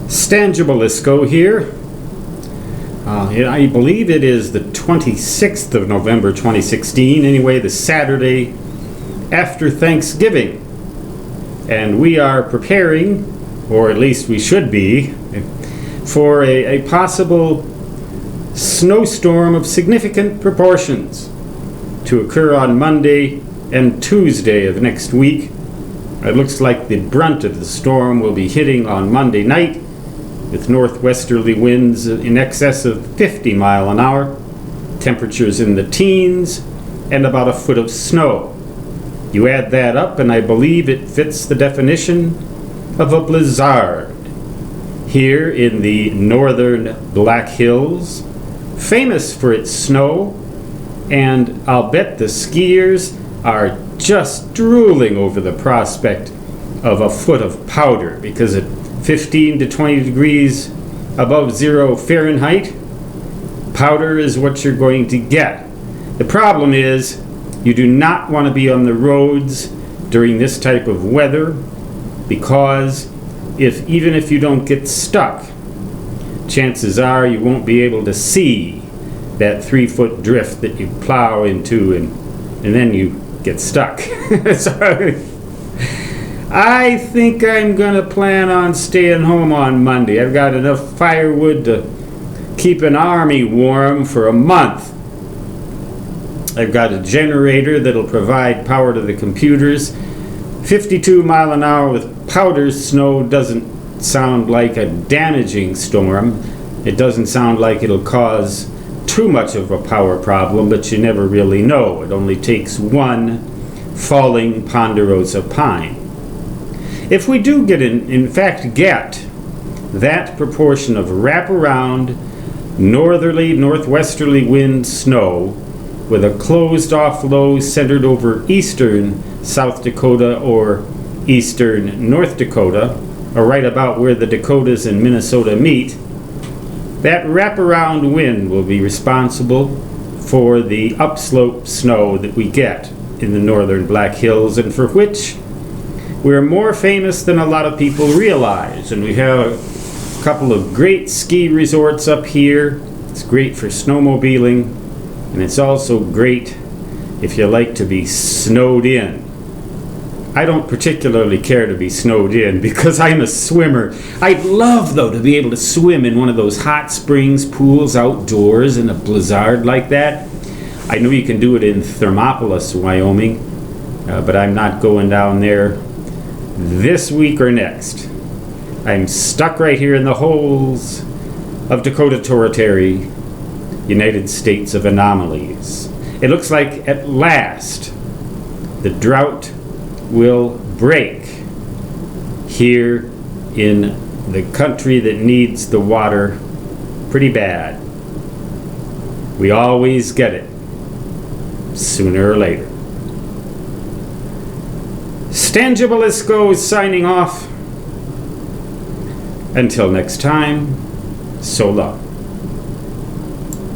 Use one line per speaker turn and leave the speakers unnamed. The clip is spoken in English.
Stangibelisco here. I believe it is the 26th of November 2016, anyway, the Saturday after Thanksgiving. And we are preparing, or at least we should be, for a possible snowstorm of significant proportions to occur on Monday and Tuesday of next week. It looks like the brunt of the storm will be hitting on Monday night, with northwesterly winds in excess of 50 miles an hour, temperatures in the teens, and about a foot of snow. You add that up, and I believe it fits the definition of a blizzard. Here in the northern Black Hills, famous for its snow, and I'll bet the skiers are just drooling over the prospect of a foot of powder, because at 15 to 20 degrees above 0 Fahrenheit, powder is what you're going to get. The problem is you do not want to be on the roads during this type of weather, because even if you don't get stuck, chances are you won't be able to see that 3-foot drift that you plow into, and then you get stuck. So I think I'm going to plan on staying home on Monday. I've got enough firewood to keep an army warm for a month. I've got a generator that'll provide power to the computers. 52 mile an hour with powder snow doesn't sound like a damaging storm. It doesn't sound like it'll cause too much of a power problem, but you never really know. It only takes one falling ponderosa pine. If we do in fact get that proportion of wraparound northerly, northwesterly wind snow with a closed-off low centered over eastern South Dakota or eastern North Dakota, or right about where the Dakotas and Minnesota meet, that wraparound wind will be responsible for the upslope snow that we get in the northern Black Hills, and for which we're more famous than a lot of people realize. And we have a couple of great ski resorts up here. It's great for snowmobiling, and it's also great if you like to be snowed in. I don't particularly care to be snowed in because I'm a swimmer. I'd love, though, to be able to swim in one of those hot springs pools outdoors in a blizzard like that. I know you can do it in Thermopolis, Wyoming, but I'm not going down there this week or next. I'm stuck right here in the holes of Dakota Territory, United States of Anomalies. It looks like at last the drought will break here in the country that needs the water pretty bad. We always get it sooner or later. Stangibelisco is signing off. Until next time, so long.